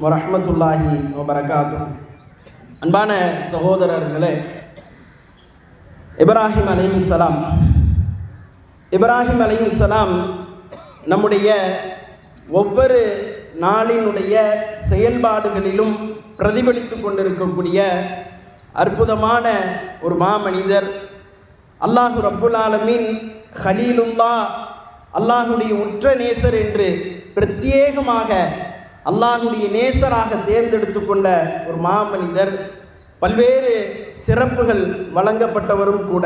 வரஹ்மத்துல்லாஹி வபரகாத்துஹு. அன்பான சகோதரர்களே, இப்ராஹிம் அலைஹிஸ்ஸலாம் நம்முடைய ஒவ்வொரு நாளினுடைய செயல்பாடுகளிலும் பிரதிபலித்து கொண்டிருக்கக்கூடிய அற்புதமான ஒரு மாமனிதர். அல்லாஹு ரப்புல் ஆலமீன் கலீலுல்லாஹ், அல்லாஹுடைய உற்ற நேசர் என்று பிரத்யேகமாக அல்லாஹுடைய நேசராக தேர்ந்தெடுத்து கொண்ட ஒரு மாமனிதர். பல்வேறு சிறப்புகள் வழங்கப்பட்டவரும் கூட.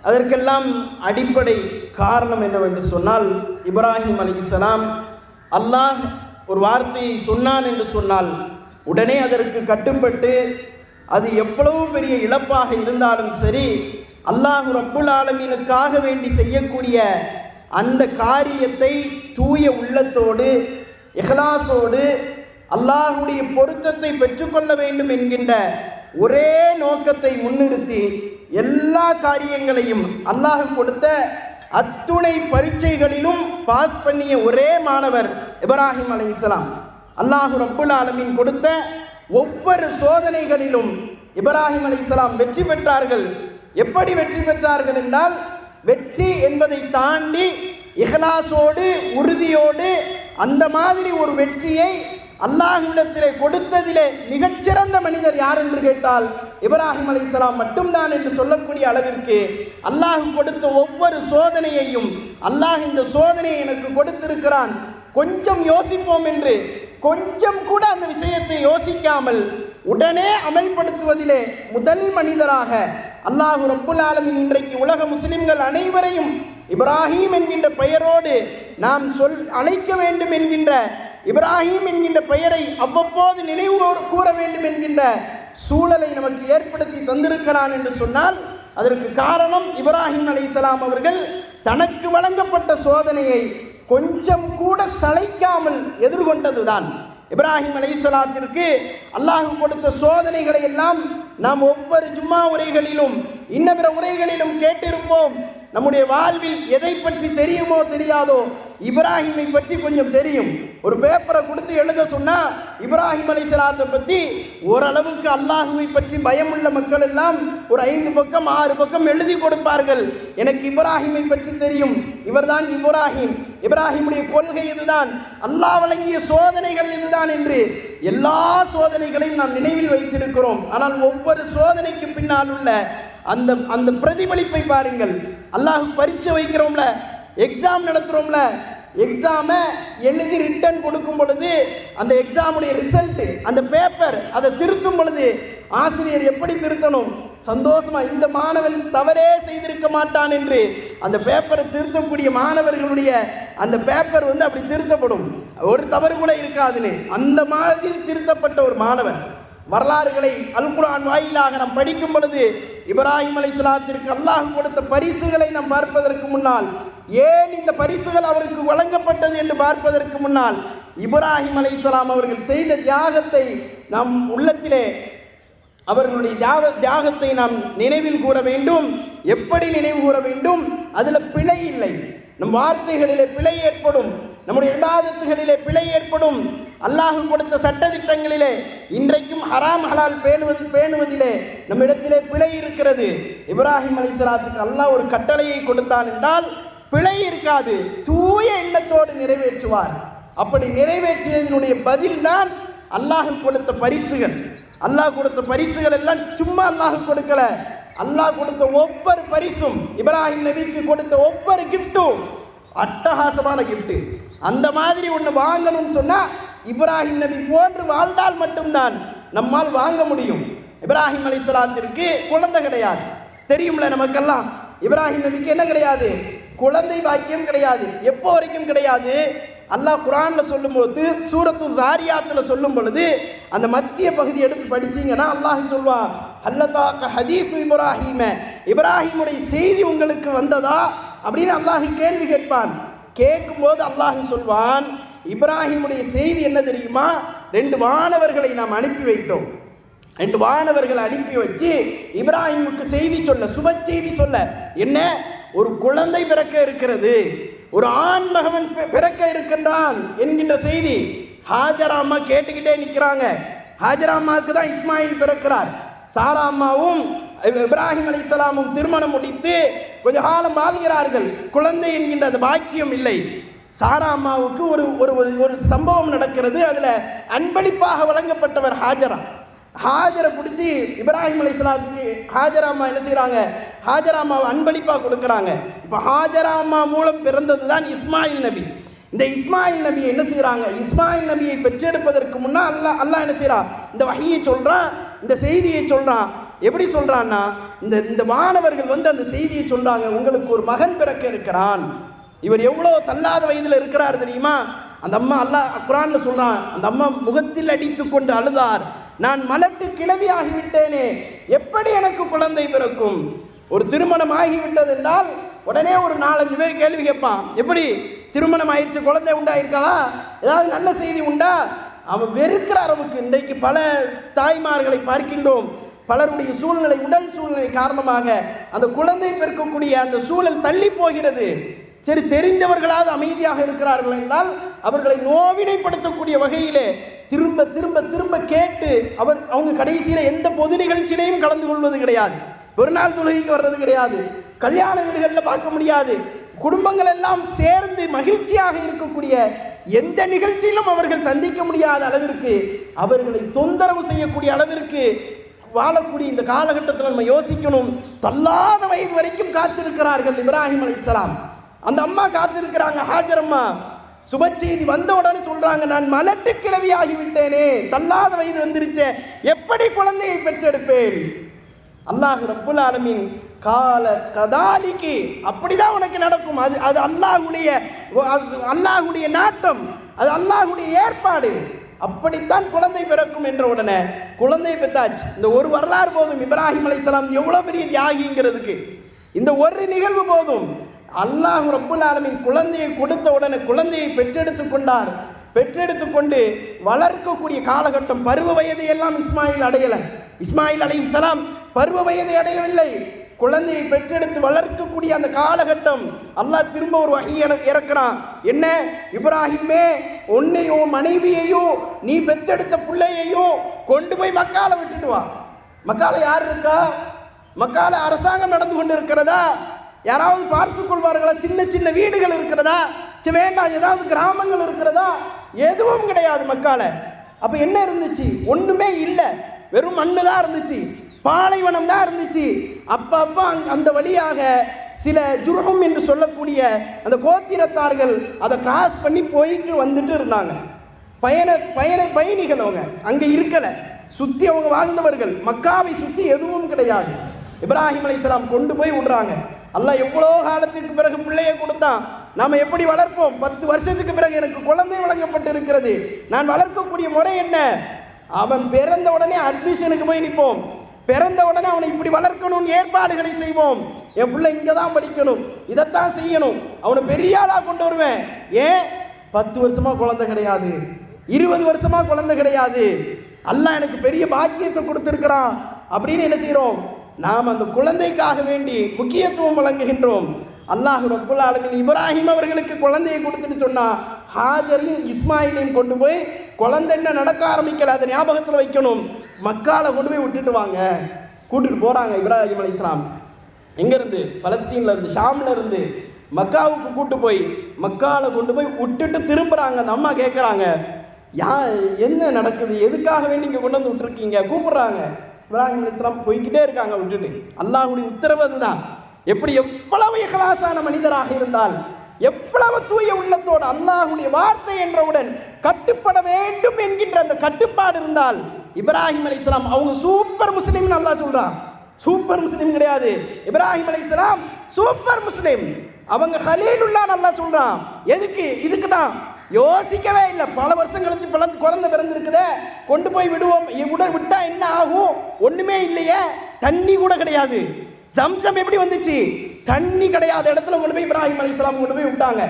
அதற்கெல்லாம் அடிப்படை காரணம் என்னவென்று சொன்னால், இப்ராஹிம் அலைஹிஸ்ஸலாம் அல்லாஹ் ஒரு வார்த்தையை சொன்னான் என்று சொன்னால் உடனே அதற்கு கட்டுப்பட்டு, அது எவ்வளவு பெரிய இழப்பாக இருந்தாலும் சரி, அல்லாஹ் ரப்புல் ஆலமீனுக்காக வேண்டி செய்யக்கூடிய அந்த காரியத்தை தூய உள்ளத்தோடு இஹ்லாஸோடு அல்லாஹுடைய பொருத்தத்தை பெற்றுக்கொள்ள வேண்டும் என்கின்ற ஒரே நோக்கத்தை முன்னிறுத்தி எல்லா காரியங்களையும் அல்லாஹ் கொடுத்த அத்துணை பரீட்சைகளிலும் பாஸ் பண்ணிய ஒரே மாணவர் இப்ராஹிம் அலைஹிஸ்ஸலாம். அல்லாஹ் ரப்புல் ஆலமீன் கொடுத்த ஒவ்வொரு சோதனைகளிலும் இப்ராஹிம் அலைஹிஸ்ஸலாம் வெற்றி பெற்றார்கள். எப்படி வெற்றி பெற்றார்கள் என்றால், வெற்றி என்பதை தாண்டி இஹ்லாஸோடு உறுதியோடு அந்த மாதிரி ஒரு வெற்றியை அல்லாஹ்விடத்திலே கொடுத்ததிலே மிகச்சிறந்த மனிதர் யார் என்று கேட்டால் இப்ராஹிம் அலைஹிஸ்ஸலாம் மட்டும்தான் என்று சொல்லக்கூடிய அளவிற்கு அல்லாஹ் கொடுத்த ஒவ்வொரு சோதனையையும், அல்லாஹ் இந்த சோதனையை எனக்கு கொடுத்திருக்கிறான், கொஞ்சம் யோசிப்போம் என்று கொஞ்சம் கூட அந்த விஷயத்தை யோசிக்காமல் உடனே அமல்படுத்துவதிலே முதல் மனிதராக அல்லாஹ் ரப்புல் ஆலமீன் இன்றைக்கு உலக முஸ்லிம்கள் அனைவரையும் இப்ராஹிம் என்கின்ற பெயரோடு நாம் அழைக்க வேண்டும் என்கின்ற, இப்ராஹிம் என்கின்ற பெயரை அவ்வப்போது நினைவு கூற வேண்டும் என்கின்ற சூழலை நமக்கு ஏற்படுத்தி தந்திருக்கிறான் என்று சொன்னால், அதற்கு காரணம் இப்ராஹிம் அலைஹிஸ்ஸலாம் அவர்கள் தனக்கு வழங்கப்பட்ட சோதனையை கொஞ்சம் கூட சளைக்காமல் எதிர்கொண்டதுதான். இப்ராஹிம் அலைஹிஸ்ஸலாத்திற்கு அல்லாஹ் கொடுத்த சோதனைகளை எல்லாம் நாம் ஒவ்வொரு ஜும்மா உரைகளிலும் இன்ன பிற உரைகளிலும் கேட்டிருப்போம். நம்முடைய வாழ்வில் எதை பற்றி தெரியுமோ தெரியாதோ, இப்ராஹிமை பற்றி கொஞ்சம் தெரியும். ஒரு பேப்பரை கொடுத்து எழுத சொன்னால் இப்ராஹிம் அலைஹிஸ்ஸலாத்தை பற்றி ஓரளவுக்கு அல்லாஹுவை பற்றி பயமுள்ள மக்கள் எல்லாம் ஒரு 5 பக்கம் 6 பக்கம் எழுதி கொடுப்பார்கள். எனக்கு இப்ராஹிமை பற்றி தெரியும், இவர்தான் இப்ராஹிம், இப்ராஹிமுடைய கொள்கை இதுதான், அல்லாஹ் வழங்கிய சோதனைகள் இதுதான் என்று எல்லா சோதனைகளையும் நாம் நினைவில் வைத்திருக்கிறோம். ஆனால் ஒவ்வொரு சோதனைக்கு பின்னால் உள்ள அந்த பிரதிபலிப்பை பாருங்கள். அல்லாஹ் பரீட்சை வைக்கிறோம்ல, எக்ஸாம் நடத்துகிறோம்ல, எக்ஸாமை எழுதி ரிட்டன் கொடுக்கும் பொழுது அந்த எக்ஸாமுடைய ரிசல்ட்டு, அந்த பேப்பர் அதை திருத்தும் பொழுது ஆசிரியர் எப்படி திருத்தணும், சந்தோஷமா இந்த மாணவன் தவறே செய்திருக்க மாட்டான் என்று அந்த பேப்பரை திருத்தக்கூடிய மாணவர்களுடைய அந்த பேப்பர் அப்படி திருத்தப்படும், ஒரு தவறு கூட இருக்காதுன்னு அந்த மாதிரி திருத்தப்பட்ட ஒரு மாணவன். வரலாறுகளை அல் குர்ஆன் வாயிலாக நாம் படிக்கும் பொழுது இப்ராஹிம் அலைஹிஸ்ஸலாத்திற்கு அல்லாஹ் கொடுத்த பரிசுகளை நாம் பார்ப்பதற்கு முன்னால், ஏன் இந்த பரிசுகள் அவருக்கு வழங்கப்பட்டது என்று பார்ப்பதற்கு முன்னால், இப்ராஹிம் அலைஹிஸ்ஸலாம் அவர்கள் செய்த தியாகத்தை நாம் உள்ளத்திலே, அவர்களுடைய தியாகத்தை நாம் நினைவில் கூற வேண்டும். எப்படி நினைவு கூற வேண்டும்? அதில் பிழை இல்லை. நம் வார்த்தைகளிலே பிழை ஏற்படும், நம்முடைய இபாதத்துகளிலே பிழை ஏற்படும், அல்லாஹ் கொடுத்த சட்டதிட்டங்களிலே இன்றைக்கும் ஹராம் ஹலால் பேணுவதிலே நம்மிடத்திலே பிழை இருக்கிறது. இப்ராஹிம் அலைஹிஸ்ஸலாத்துக்கு அல்லாஹ் ஒரு கட்டளையை கொடுத்தான் என்றால் பிழை இருக்காது, தூய எண்ணத்தோடு நிறைவேற்றுவார். அப்படி நிறைவேற்றியதனுடைய பதில் தான் அல்லாஹ் கொடுத்த பரிசுகள். அல்லாஹ் கொடுத்த பரிசுகள் எல்லாம் சும்மா அல்லாஹ் கொடுக்கல. அல்லாஹ் கொடுத்த ஒவ்வொரு பரிசும், இப்ராஹிம் நபிக்கு கொடுத்த ஒவ்வொரு கிஃப்டும் அட்டகாசமான கிஃப்ட். அந்த மாதிரி ஒன்று வாங்கணும்னு சொன்னால் இப்ராஹிம் நபி போன்று வாழ்ந்தால் மட்டும்தான் நம்மால் வாங்க முடியும். இப்ராஹிம் அலைஹிஸ்ஸலாத்திற்கு குழந்தை கிடையாது, தெரியும்ல நமக்கெல்லாம். இப்ராஹிம் நபிக்கு என்ன கிடையாது? குழந்தை பாக்கியம் கிடையாது. எப்போ வரைக்கும் கிடையாது? அல்லாஹ் குர்ஆன்ல சொல்லும்போது சூரத்து ஸாரியாத்துல சொல்லும் பொழுது அந்த மத்திய பகுதி எடுத்து படிச்சீங்கன்னா அல்லாஹ் சொல்வான், அல்லதாக ஹதீஸ் இப்ராஹிம, இப்ராஹிமுடைய செய்தி உங்களுக்கு வந்ததா அப்படின்னு அல்லாஹ் கேள்வி கேட்பான். கேட்கும்போது அல்லாஹ் சொல்வான், இப்ராஹிமுடைய செய்தி என்ன தெரியுமா? 2 வானவர்களை நாம் அனுப்பி வைத்தோம். 2 வானவர்களை அனுப்பி வச்சு இப்ராஹிமுக்கு செய்தி சொல்ல, சுப செய்தி சொல்ல. என்ன? ஒரு குழந்தை பிறக்க இருக்கிறது, ஒரு ஆண் மகன் பிறக்க இருக்கின்றான் என்கின்ற செய்தி. ஹாஜரா அம்மா கேட்டுக்கிட்டே நிற்கிறாங்க. ஹாஜரா அம்மாவுக்கு தான் இஸ்மாயில் பிறக்கிறார். சாரா அம்மாவும் இப்ராஹிம் அலைஹிஸ்ஸலாமும் திருமணம் முடித்து கொஞ்ச காலம் வாழ்கிறார்கள். குழந்தை என்கின்ற அந்த பாக்கியம் இல்லை. சாரா அம்மாவுக்கு ஒரு ஒரு சம்பவம் நடக்கிறது. அதில் அன்பளிப்பாக வழங்கப்பட்டவர் ஹாஜரா. ஹாஜரை பிடிச்சி இப்ராஹிம் அலைஹிஸ்ஸலாத்துக்கு ஹாஜரா அம்மா என்ன செய்கிறாங்க, ஹாஜரா அம்மாவை அன்பளிப்பாக கொடுக்குறாங்க. இப்போ ஹாஜரா அம்மா மூலம் பிறந்தது தான் இஸ்மாயில் நபி. இந்த இஸ்மாயில் நபியை என்ன செய்கிறாங்க, இஸ்மாயில் நபியை பெற்றெடுப்பதற்கு முன்னால் அல்லாஹ் என்ன செய்கிறான், இந்த வஹியை சொல்கிறான், இந்த செய்தியை சொல்கிறான். எப்படி சொல்கிறான்னா, இந்த மாணவர்கள் வந்து அந்த செய்தியை சொல்கிறாங்க, உங்களுக்கு ஒரு மகன் பிறக்க இருக்கிறான். இவர் எவ்வளோ தள்ளாத வயதில் இருக்கிறார் தெரியுமா? அந்த அம்மா அல்லாஹ் குர்ஆன்ல சொல்கிறான், அந்த அம்மா முகத்தில் அடித்து கொண்டு அழுதார், நான் மலட்டு கிழவி ஆகிவிட்டேனே, எப்படி எனக்கு குழந்தை பிறக்கும்? ஒரு திருமணம் ஆகிவிட்டது என்றால் உடனே ஒரு 4-5 பேர் கேள்வி கேட்பான், எப்படி திருமணம் ஆயிடுச்சு, குழந்தை உண்டாயிருக்காளா, ஏதாவது நல்ல செய்தி உண்டா? அவன் வெறுக்கிற அளவுக்கு இன்றைக்கு பல தாய்மார்களை பார்க்கின்றோம். பலருடைய சூழ்நிலை, உடல் சூழ்நிலை காரணமாக அந்த குழந்தை பிறக்கக்கூடிய அந்த சூழல் தள்ளி போகிறது. சரி, தெரிந்தவர்களாவது அமைதியாக இருக்கிறார்கள் என்றால் அவர்களை நோவினைப்படுத்தக்கூடிய வகையிலே திரும்ப திரும்ப திரும்ப கேட்டு அவங்க கடைசியில் எந்த பொது நிகழ்ச்சியிலையும் கலந்து கொள்வது கிடையாது. ஒரு நாள் தொழுகைக்கு வர்றது கிடையாது. கல்யாண வீடுகளில் பார்க்க முடியாது. குடும்பங்கள் எல்லாம் சேர்ந்து மகிழ்ச்சியாக இருக்கக்கூடிய எந்த நிகழ்ச்சியிலும் அவர்கள் சந்திக்க முடியாத அளவிற்கு, அவர்களை தொந்தரவு செய்யக்கூடிய அளவிற்கு வாழக்கூடிய இந்த காலகட்டத்தில் நம்ம யோசிக்கணும். தள்ளாத வயது வரைக்கும் காத்திருக்கிறார்கள் இப்ராஹிம் அலைஹிஸ்ஸலாம். அந்த அம்மா காத்திருக்கிறாங்க. ஹாஜர் அம்மா சுப செய்தி வந்த உடனே சொல்றாங்க, நான் மலட்டு கிழவி ஆகிவிட்டேனே, தள்ளாத வயது வந்துருச்சே, எப்படி குழந்தையை பெற்றெடுப்பேன்? அல்லாஹ் ரப்புல் ஆலமீன் கால கதாலிக்கு, அப்படிதான் உனக்கு நடக்கும். அது அல்லாஹ்வுடைய நாட்டம், அது அல்லாஹ்வுடைய ஏற்பாடு. அப்படித்தான் குழந்தை பிறக்கும் என்ற உடனே குழந்தை பெற்றாச்சு. இந்த ஒரு வரலாறு போதும் இப்ராஹிம் அலைஹிஸ்ஸலாம் எவ்வளவு பெரிய தியாகிங்கிறதுக்கு. இந்த ஒரு நிகழ்வு போதும். அல்லாஹ் ரப்புல் ஆலமீன் குழந்தையை கொடுத்த உடனே குழந்தையை பெற்றெடுத்து கொண்டார். பெற்றெடுத்து கொண்டு வளர்க்கக்கூடிய காலகட்டம், பருவ வயதை எல்லாம் இஸ்மாயில் அடையலை. இஸ்மாயில் அலைஹிஸ்ஸலாம் பருவ வயதை அடையவில்லை. குழந்தையை பெற்றெடுத்து வளர்க்கக்கூடிய அந்த காலகட்டம் அல்லாஹ் திரும்ப ஒரு வஹி இறக்குறான். என்ன, இப்ராஹிமே, உன்னையோ மனைவியையோ நீ பெற்றெடுத்த பிள்ளையையோ கொண்டு போய் மக்கால விட்டுட்டு வா. மக்கால யார் இருக்கா? மக்கால அரசாங்கம் நடந்து கொண்டு இருக்கிறதா? யாராவது பார்த்துக் கொள்வார்களா? சின்ன சின்ன வீடுகள் இருக்கிறதா? வேண்டாம், ஏதாவது கிராமங்கள் இருக்கிறதா? எதுவும் கிடையாது மக்கால. அப்ப என்ன இருந்துச்சு? ஒண்ணுமே இல்லை. வெறும் மண்ணு தான் இருந்துச்சு, பாலைவனம் தான் இருந்துச்சு. அப்பப்ப அந்த வழியாக சில ஜுர்ஹும் என்று சொல்லக்கூடிய அந்த கோத்திரத்தார்கள் அதை கிராஸ் பண்ணி போயிட்டு வந்துட்டு இருந்தாங்க. பயணிகள் அவங்க அங்க இருக்கல, சுத்தி அவங்க வாழ்ந்தவர்கள். மக்காவை சுத்தி எதுவும் கிடையாது. இப்ராஹிம் அலைஹிஸ்ஸலாம் கொண்டு போய் விடுறாங்க. அல்லாஹ் எவ்வளோ காலத்திற்கு பிறகு பிள்ளையை கொடுத்தான். நாம் எப்படி வளர்ப்போம்? 10 வருஷத்துக்கு பிறகு எனக்கு குழந்தை வழங்கப்பட்டு இருக்கிறது. நான் வளர்க்கக்கூடிய முறை என்ன? அவன் பிறந்த உடனே அட்மிஷனுக்கு போய் நிற்போம். பிறந்த உடனே அவனை இப்படி வளர்க்கணும், ஏற்பாடுகளை செய்வோம். என் பிள்ளை இங்கே தான் படிக்கணும், இதைத்தான் செய்யணும், அவனை பெரிய ஆளாக கொண்டு வருவேன். ஏன்? 10 வருஷமா குழந்தை கிடையாது, 20 வருஷமா குழந்தை கிடையாது. அல்லாஹ் எனக்கு பெரிய பாக்கியத்தை கொடுத்துருக்கிறான் அப்படின்னு என்ன செய்கிறோம்? நாம் அந்த குழந்தைக்காக வேண்டி முக்கியத்துவம் வழங்குகின்றோம். அல்லாஹ் ரப்புல் ஆலமீன் இப்ராஹிம் அவர்களுக்கு குழந்தையை கொடுத்துட்டு சொன்னா, ஹாஜரையும் இஸ்மாயிலையும் கொண்டு போய் குழந்தை என்ன நடக்க ஆரம்பிக்கல, அதை ஞாபகத்தில் வைக்கணும். மக்கால கொண்டு போய் விட்டுட்டு வாங்க. கூட்டிட்டு போறாங்க இப்ராஹிம் அலைஹிஸ்ஸலாம். எங்கிருந்து? பலஸ்தீன்ல இருந்து, ஷாம்ல இருந்து மக்காவுக்கு கூட்டு போய் மக்கால கொண்டு போய் விட்டுட்டு திரும்புறாங்க. அந்த அம்மா கேட்குறாங்க, என்ன நடக்குது, எதுக்காக வேண்டி இங்கே கொண்டு வந்து விட்டுருக்கீங்க? கூப்பிடுறாங்க. இப்ராஹிம் அலைஹிஸ்ஸலாம் போய்கிட்டே இருக்காங்க விட்டுட்டு. அல்லாஹ்வுடைய உத்தரவு அதுதான். எப்படி எவ்வளவு இஹ்லாஸான மனிதராக இருந்தால், எவ்வளவு தூய உள்ளத்தோடு அல்லாஹ்வுடைய வார்த்தை என்றவுடன் கட்டுப்பட வேண்டும் என்கின்ற அந்த கட்டுப்பாடு இருந்தால், இப்ராஹிம் அலைஹிஸ்ஸலாம் அவங்க சூப்பர் முஸ்லீம்னு அல்லாஹ் சொல்றான். சூப்பர் முஸ்லீம் கிடையாது, இப்ராஹிம் அலைஹிஸ்ஸலாம் சூப்பர் முஸ்லீம். அவங்க கலீலுல்லாஹ் அல்லாஹ் சொல்றான். எதுக்கு? இதுக்கு தான். யோசிக்கவே இல்லை. பல வருஷம் கழிச்சு குழந்தை பிறந்திருக்குதே, கொண்டு போய் விடுவோம், விட்டா என்ன ஆகும்? ஒண்ணுமே இல்லையே, தண்ணி கூட கிடையாது. ஜம்சம் எப்படி வந்துச்சு? தண்ணி கிடையாத இடத்துல கொண்டு போய் இப்ராஹிம் அலைஹிஸ்ஸலாம் கொண்டு போய் விட்டாங்க.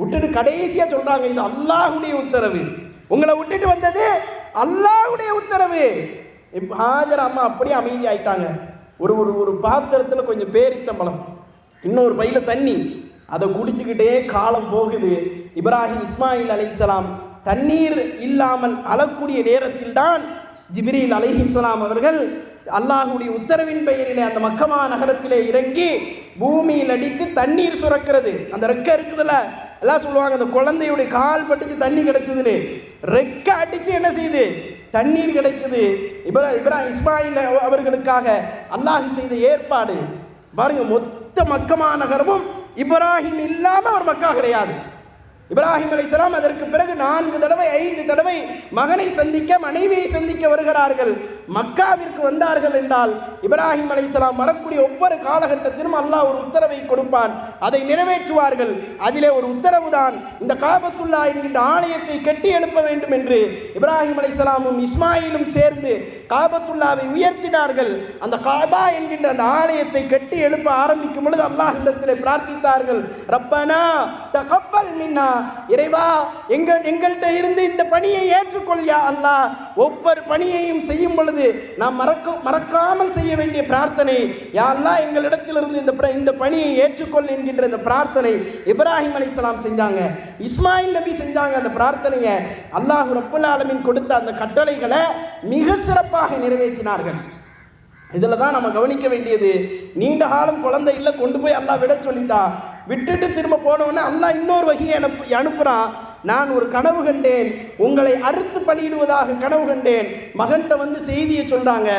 விட்டுட்டு கடைசியா சொல்றாங்க, இது அல்லாஹ்வுடைய உத்தரவு, உங்களை விட்டுட்டு வந்தது அல்லாஹ்வுடைய உத்தரவு. ஹாஜர் அம்மா அப்படியே அமைதி ஆயிட்டாங்க. ஒரு ஒரு பாத்திரத்தில் கொஞ்சம் பேரித்தம்பழம், இன்னொரு பையில தண்ணி, அதை குடிச்சுக்கிட்டே காலம் போகுது. இப்ராஹிம் இஸ்மாயில் அலைஹிஸ்ஸலாம் தண்ணீர் இல்லாமல் அழக்கூடிய நேரத்தில் தான் ஜிப்ரீல் அலைஹிஸ்ஸலாம் அவர்கள் அல்லாஹுடைய உத்தரவின் பெயரிலே அந்த மக்கமா நகரத்திலே இறங்கி பூமியில் அடித்து தண்ணீர் சுரக்கிறது. அந்த ரெக்கை இருக்குதுல்ல, எல்லாம் சொல்லுவாங்க அந்த குழந்தையுடைய கால் பட்டுச்சு தண்ணி கிடைச்சதுன்னு. ரெக்கை அடிச்சு என்ன செய்யுது, தண்ணீர் கிடைக்குது. இஸ்மாயில் அவர்களுக்காக அல்லாஹ் செய்த ஏற்பாடு பாருங்க. மொத்த மக்கமா நகரமும் இப்ராஹிம் இல்லாம ஒரு மக்கா கிடையாது. இப்ராஹிம் அலைஹிஸ்ஸலாம் அதற்கு பிறகு 4 தடவை 5 தடவை மகனை சந்திக்க மனைவியை சந்திக்க வருகிறார்கள். மக்காவிற்கு வந்தார்கள் என்றால் இப்ராஹிம் அலைஹிஸ்ஸலாம் வரக்கூடிய ஒவ்வொரு காலகட்டத்திலும் அல்லாஹ் ஒரு உத்தரவை கொடுப்பான், அதை நிறைவேற்றுவார்கள். அதிலே ஒரு உத்தரவு தான் இந்த காபத்துல்லா என்கின்ற ஆலயத்தை கட்டி எழுப்ப வேண்டும் என்று இப்ராஹிம் அலைஹிஸ்ஸலாமும் இஸ்மாயிலும் சேர்ந்து காபத்துல்லாவை உயர்த்தினார்கள். அந்த காபா என்கின்ற அந்த ஆலயத்தை கட்டி எழுப்ப ஆரம்பிக்கும் பொழுது அல்லாஹ்விடத்திலே பிரார்த்தித்தார்கள், ரப்பனா தகப்பல் மின்னா, இறைவா எங்கள்கிட்ட இருந்து இந்த பணியை ஏற்றுக்கொள்யா அல்லாஹ். ஒவ்வொரு பணியையும் செய்யும் பொழுது நாம் மறக்காமல் செய்ய வேண்டிய பிரார்த்தனை, யா அல்லாஹ் எங்களிடத்திலிருந்து இந்த பணியை ஏற்றுக்கொள் என்கின்ற இந்த பிரார்த்தனை இப்ராஹிம் அலைஹிஸ்ஸலாம் செஞ்சாங்க, இஸ்மாயில் நபி செஞ்சாங்க. அந்த பிரார்த்தனையை அல்லாஹ் ரப்புல் ஆலமீன் கொடுத்த அந்த கட்டளைகளை மிக சிறப்பாக நிறைவேற்றினார்கள். இதில் தான் நம்ம கவனிக்க வேண்டியது, நீண்ட காலம் குழந்தை இல்லை கொண்டு போய் அல்லாஹ் விட சொல்லிட்டா, விட்டுட்டு திரும்ப போனோன்னே அல்லாஹ் இன்னொரு வகையை அனுப்புகிறான். நான் ஒரு கனவு கண்டேன், உங்களை அறுத்து பலியிடுவதாக கனவு கண்டேன். மகன்கிட்ட வந்து செய்தியை சொல்றாங்க,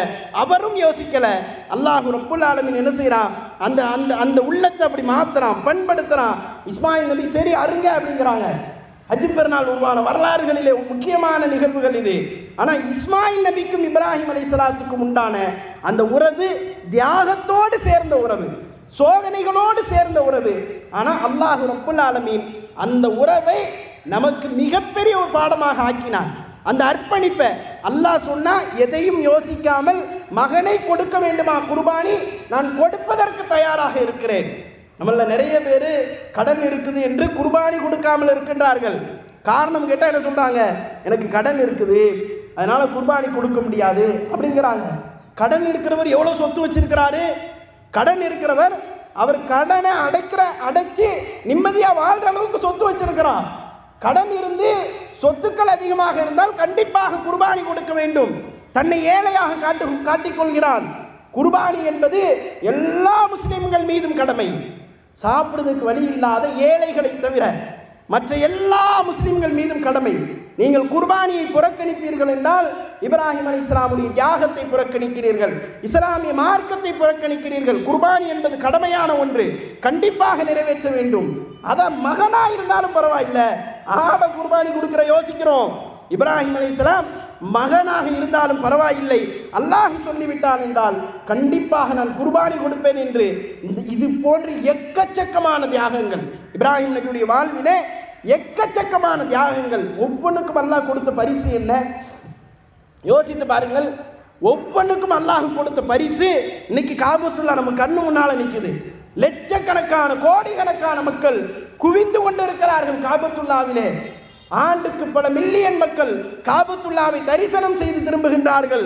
அவரும் யோசிக்கல. அல்லாஹ் ரப்புல் ஆலமீன் என்ன செய்யறான், அந்த அந்த அந்த உள்ளத்தை அப்படி மாத்துறான், பண்படுத்துறான். இஸ்மாயில் நபி சரி அருங்க அப்படிங்கிறாங்க. ஹஜ் பெருநாள் உருவான வரலாறுகளிலே முக்கியமான நிகழ்வுகள் இது. ஆனால் இஸ்மாயில் நபிக்கும் இப்ராஹிம் அலைஹிஸ்ஸலாத்துக்கும் உண்டான அந்த உறவு தியாகத்தோடு சேர்ந்த உறவு, சோதனைகளோடு சேர்ந்த உறவு. ஆனால் அல்லாஹ் ரப்புல் ஆலமீன் அந்த உறவை நமக்கு மிகப்பெரிய ஒரு பாடமாக ஆக்கினார். அந்த அர்ப்பணிப்பை அல்லாஹ் சொன்னா எதையும் யோசிக்காமல் மகனை கொடுக்க வேண்டுமா குர்பானி, நான் கொடுப்பதற்கு தயாராக இருக்கிறேன். நம்மள நிறைய பேர் கடன் இருக்குது என்று குர்பானி கொடுக்காமல் இருக்கின்றார்கள். காரணம் கேட்டால் என்ன சொல்றாங்க, எனக்கு கடன் இருக்குது அதனால குர்பானி கொடுக்க முடியாது அப்படிங்கிறாங்க. கடன் இருக்கிறவர் எவ்வளோ சொத்து வச்சிருக்கிறாரு, கடன் இருக்கிறவர் அவர் கடனை அடைச்சு நிம்மதியாக வாழ்ற அளவுக்கு சொத்து வச்சிருக்கிறார். கடன் இருந்து சொத்துக்கள் அதிகமாக இருந்தால் கண்டிப்பாக குர்பானி கொடுக்க வேண்டும். தன்னை ஏழையாக காட்டிக்கொள்கிறான். குர்பானி என்பது எல்லா முஸ்லிம்கள் மீதும் கடமை. சாப்பிடுவதற்கு வழி இல்லாத ஏழைகளை தவிர மற்ற எல்லா முஸ்லிம்கள் மீதும் கடமை. நீங்கள் குர்பானியை புறக்கணிப்பீர்கள் என்றால் இப்ராஹிம் அலைஹிஸ்ஸலாமுடைய தியாகத்தை புறக்கணிக்கிறீர்கள், இஸ்லாமிய மார்க்கத்தை புறக்கணிக்கிறீர்கள். குர்பானி என்பது கடமையான ஒன்று, கண்டிப்பாக நிறைவேற்ற வேண்டும். அதான் மகனா இருந்தாலும் பரவாயில்லை, ஆட குர்பானி கொடுக்கிற யோசிக்கிறோம். இப்ராஹிம் அலைஹிஸ்ஸலாம் மகனாக இருந்தாலும் பரவாயில்லை, அல்லாஹ் சொல்லிவிட்டான் என்றால் கண்டிப்பாக நான் குர்பானி கொடுப்பேன் என்று. இது போன்ற எக்கச்சக்கமான தியாகங்கள் இப்ராஹிம் நபியுடைய வாழ்விலே, எக்கச்சக்கமான தியாகங்கள். ஒவ்வொன்றுக்கும் அல்லாஹ் கொடுத்த பரிசு என்ன யோசித்து பாருங்கள். ஒவ்வொன்றுக்கும் அல்லாஹ் கொடுத்த பரிசு இன்னைக்கு காபத்துல்லா நம்ம கண்ணு முன்னால நிற்குது. லட்சக்கணக்கான கோடிக்கணக்கான மக்கள் குவிந்து கொண்டிருக்கிறார்கள் காபத்துல்லாவிலே. ஆண்டுக்கு பல மில்லியன் மக்கள் காபத்துல்லாவை தரிசனம் செய்து திரும்புகின்றார்கள்.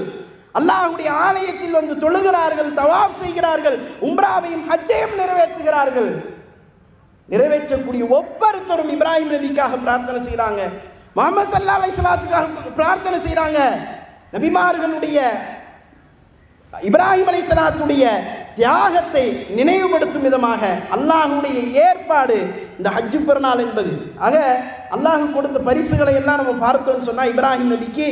அல்லாஹ்வுடைய ஆலயத்தில் வந்து தொழுகிறார்கள், தவாப் செய்கிறார்கள், உம்ராவையும் ஹஜ்ஜையும் நிறைவேற்றுகிறார்கள். நிறைவேற்றக்கூடிய ஒவ்வொருத்தரும் இப்ராஹிம் நபிக்காக பிரார்த்தனை செய்கிறாங்க, முஹம்மது ஸல்லல்லாஹு அலைஹி வஸல்லத்துக்காக பிரார்த்தனை செய்கிறாங்க. நபிமார்களுடைய இப்ராஹிம் அலைஹிஸ்ஸலாத்துடைய தியாகத்தை நினைவுபடுத்தும் விதமாக அல்லாஹ்வுடைய ஏற்பாடு இந்த ஹஜ் பெருநாள் என்பது. ஆக அல்லாஹ் கொடுத்த பரிசுகளை எல்லாம் நம்ம பார்த்தோம்னு சொன்னால் இப்ராஹிம் நபிக்கு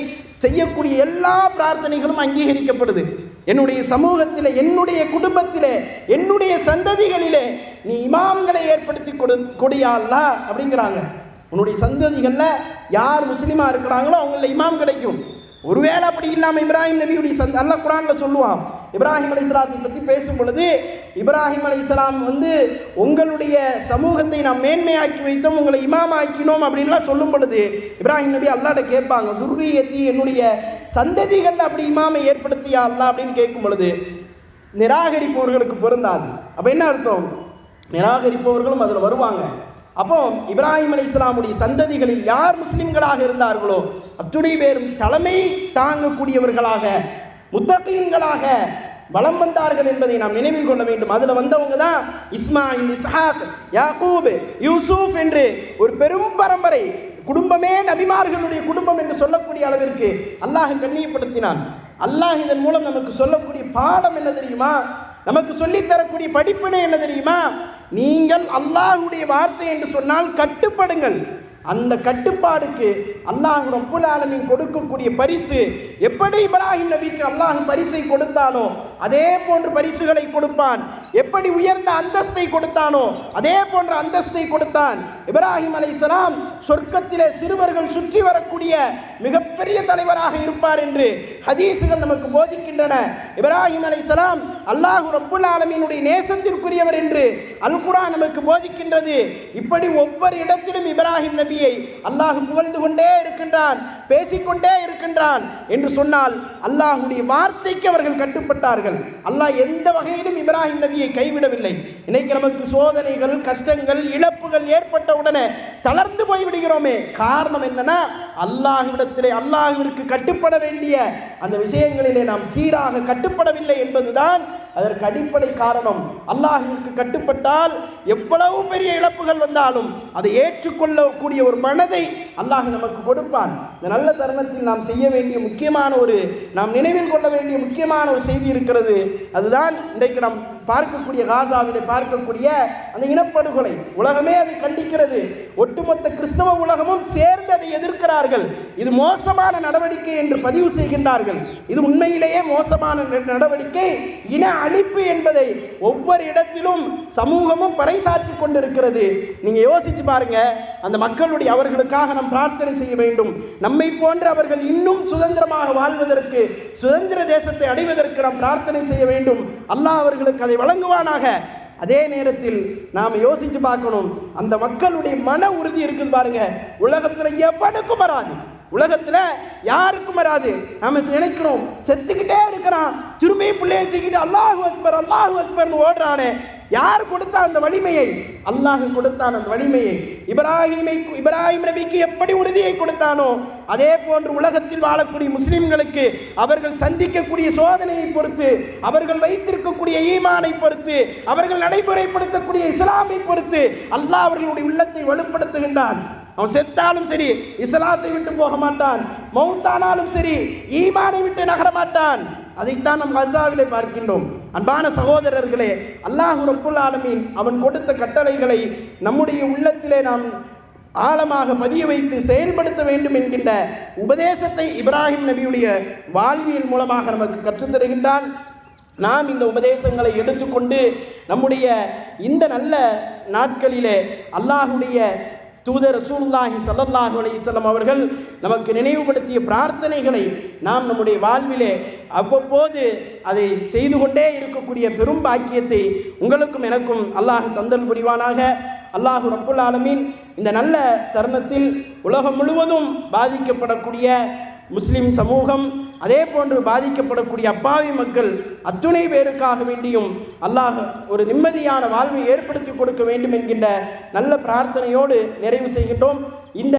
செய்யக்கூடிய எல்லா பிரார்த்தனைகளும் அங்கீகரிக்கப்படுது. என்னுடைய சமூகத்தில், என்னுடைய குடும்பத்தில், என்னுடைய சந்ததிகளிலே நீ இமாம்களை ஏற்படுத்தி கொடியா அல்லாஹ் அப்படிங்கிறாங்க. உன்னுடைய சந்ததிகளில் யார் முஸ்லீமாக இருக்கிறாங்களோ அவங்கள இமாம் கிடைக்கும். ஒருவேளை அப்படி இல்லாமல் இப்ராஹிம் நபியுடைய அல்லாஹ் குர்ஆன்ல சொல்லுவான். இப்ராஹிம் அலைஹிஸ்ஸலாத்தை பற்றி பேசும் பொழுது இப்ராஹிம் அலைஹிஸ்ஸலாம் வந்து உங்களுடைய சமூகத்தை நாம் மேன்மையாக்கி வைத்தோம், உங்களை இமாம் ஆக்கினோம் அப்படின்லாம் சொல்லும் பொழுது இப்ராஹிம் நபி அல்லாஹ்ட்ட கேட்பாங்க, துர்ரியத்தி என்னுடைய சந்ததிகள் அப்படி இமாமை ஏற்படுத்தியா அல்லாஹ் அப்படின்னு கேட்கும் பொழுது நிராகரிப்பவர்களுக்கு பொருந்தாது. அப்போ என்ன அர்த்தம், நிராகரிப்பவர்களும் அதில் வருவாங்க. அப்போ இப்ராஹிம் அலைஹிஸ்ஸலாமுடைய சந்ததிகளில் யார் முஸ்லிம்களாக இருந்தார்களோ அத்துணை பேரும் தலைமை தாங்கக்கூடியவர்களாக, முத்தகீன்களாக வலம் வந்தார்கள் என்பதை நாம் நினைவில் கொள்ள வேண்டும். அதில் வந்தவங்க தான் இஸ்மாயில், இஸ்ஹாக், யாக்கூப், யூசுப் என்று ஒரு பெரும் பரம்பரை. குடும்பமே நபிமார்களுடைய குடும்பம் என்று சொல்லக்கூடிய அளவிற்கு அல்லாஹ் கண்ணியப்படுத்தினான். அல்லாஹ் இதன் மூலம் நமக்கு சொல்லக்கூடிய பாடம் என்ன தெரியுமா? நமக்கு சொல்லித்தரக்கூடிய படிப்பினை என்ன தெரியுமா? நீங்கள் அல்லாஹ்வுடைய வார்த்தை என்று சொன்னால் கட்டுப்படுங்கள். அந்த கட்டுப்பாடுக்கு அல்லாஹ் ரப்புல் ஆலமீன் கொடுக்கக்கூடிய பரிசு எப்படி இப்ராஹிம் நபிக்கு அல்லாஹ் பரிசை கொடுத்தானோ அதே போன்ற பரிசுகளை கொடுப்பான். எப்படி உயர்ந்த அந்தஸ்தை கொடுத்தானோ அதே போன்ற அந்தஸ்தை கொடுத்தான். இப்ராஹிம் அலைஹிஸ்ஸலாம் சொர்க்கத்திலே சிறுவர்கள் சுற்றி வரக்கூடிய மிகப்பெரிய தலைவராக இருப்பார் என்று ஹதீசுகள் நமக்கு போதிக்கின்றன. இப்ராஹிம் அலைஹிஸ்ஸலாம் அல்லாஹ் ரப்புல் ஆலமீனுடைய நேசத்திற்குரியவர் என்று அல் குர்ஆன் நமக்கு போதிக்கின்றது. இப்படி ஒவ்வொரு இடத்திலும் இப்ராஹிம் நபியை அல்லாஹ் புகழ்ந்து கொண்டே இருக்கின்றான், பேசிக்கொண்டே இருக்கின்றான் என்று சொன்னால் அல்லாஹ்வுடைய வார்த்தைக்கு அவர்கள் கட்டுப்பட்டார்கள். அல்லாஹ் எந்த வகையிலும் இப்ராஹிம் நபியை கைவிடவில்லை. இன்னைக்கு நமக்கு சோதனைகள், கஷ்டங்கள், இழப்புகள் ஏற்பட்ட உடனே தளர்ந்து போய்விடுகிறோமே. காரணம் என்னன்னா, அல்லாஹ்விடத்திலே அல்லாஹ்விற்கு கட்டுப்பட வேண்டிய அந்த விஷயங்களிலே நாம் சீராக கட்டுப்படவில்லை என்பதுதான் அதற்கு அடிப்படை காரணம். அல்லாஹ்விற்கு கட்டுப்பட்டால் எவ்வளவு பெரிய இழப்புகள் வந்தாலும் அதை ஏற்றுக்கொள்ளக்கூடிய ஒரு மனதை அல்லாஹ் நமக்கு கொடுப்பான். இந்த நல்ல தருணத்தில் நாம் செய்ய வேண்டிய முக்கியமான நாம் நினைவில் கொள்ள வேண்டிய முக்கியமான ஒரு செய்தி இருக்கிறது. அதுதான் இன்றைக்கு நாம் பார்க்கக்கூடிய காசாவிலே பார்க்கக்கூடிய அந்த இனப்படுகொலை. உலகமே அதை கண்டிக்கிறது. ஒட்டுமொத்த கிறிஸ்தவ உலகமும் சேர்ந்து அதை எதிர்க்கிறார்கள். இது மோசமான நடவடிக்கை என்று பதிவு செய்கின்றார்கள். இது உண்மையிலேயே மோசமான நடவடிக்கை, இன அழிப்பு என்பதை ஒவ்வொரு இடத்திலும் சமூகமும் பறைசாற்றி கொண்டிருக்கிறது. நீங்க யோசிச்சு பாருங்க, அந்த மக்களுடைய அவர்களுக்காக நாம் பிரார்த்தனை செய்ய வேண்டும். நம்மை போன்ற அவர்கள் இன்னும் சுதந்திரமாக வாழ்வதற்கு, சுதந்திர தேசத்தை அடைவதற்கு நாம் பிரார்த்தனை செய்ய வேண்டும். அல்லாஹ் அவர்களுக்கு அதை வழங்குவானாக. அதே நேரத்தில் நாம் யோசிச்சு பார்க்கணும், அந்த மக்களுடைய மன உறுதி இருக்குது பாருங்க, உலகத்துல எவனுக்கும் வராது, உலகத்துல யாருக்கும் வராது. நாம நினைக்கிறோம் செத்துக்கிட்டே இருக்கிறான், திரும்பி பிள்ளையை தூக்கிட்டு அல்லாஹு அக்பர் அல்லாஹு அக்பர்னு ஓடுறானே. யார் கொடுத்தா அந்த வலிமையை? அல்லாஹ் கொடுத்தான் அந்த வலிமையை. இப்ராஹிம் நபிக்கு எப்படி உறுதியை கொடுத்தானோ அதே போன்று உலகத்தில் வாழக்கூடிய முஸ்லிம்களுக்கு அவர்கள் சந்திக்கக்கூடிய சோதனையை பொறுத்து, அவர்கள் வைத்திருக்கக்கூடிய ஈமானை பொறுத்து, அவர்கள் நடைமுறைப்படுத்தக்கூடிய இஸ்லாமை பொறுத்து அல்லாஹ் அவர்களுடைய உள்ளத்தை வலுப்படுத்துகின்றான். அவன் செத்தாலும் சரி இஸ்லாத்தை விட்டு போக மாட்டான், மௌத்தானாலும் சரி ஈமானை விட்டு நகர மாட்டான். அதைத்தான் நம் கஸாவிலே பார்க்கின்றோம். அன்பான சகோதரர்களே, அல்லாஹ் ரப்புல் ஆலமீன் அவன் கொடுத்த கட்டளைகளை நம்முடைய உள்ளத்திலே நாம் ஆழமாக பதிய வைத்து செயல்படுத்த வேண்டும் என்கின்ற உபதேசத்தை இப்ராஹிம் நபியுடைய வாழ்வியல் மூலமாக நமக்கு கற்றுத்தருகின்றான். நாம் இந்த உபதேசங்களை எடுத்துக்கொண்டு நம்முடைய இந்த நல்ல நாட்களிலே அல்லாஹுடைய தூதர் ரசூலுல்லாஹி ஸல்லல்லாஹு அலைஹி வஸல்லம் அவர்கள் நமக்கு நினைவுபடுத்திய பிரார்த்தனைகளை நாம் நம்முடைய வாழ்விலே அவ்வப்போது அதை செய்து கொண்டே இருக்கக்கூடிய பெரும் பாக்கியத்தை உங்களுக்கும் எனக்கும் அல்லாஹ் தந்தல் புரிவானாக. அல்லாஹ் ரப்புல் ஆலமீன் இந்த நல்ல தருணத்தில் உலகம் முழுவதும் பாதிக்கப்படக்கூடிய முஸ்லிம் சமூகம், அதே போன்று பாதிக்கப்படக்கூடிய அப்பாவி மக்கள் அத்துணை பேருக்காக வேண்டியும் அல்லாஹ் ஒரு நிம்மதியான வாழ்வை ஏற்படுத்தி கொடுக்க வேண்டும் என்கின்ற நல்ல பிரார்த்தனையோடு நிறைவு செய்கின்றோம். இந்த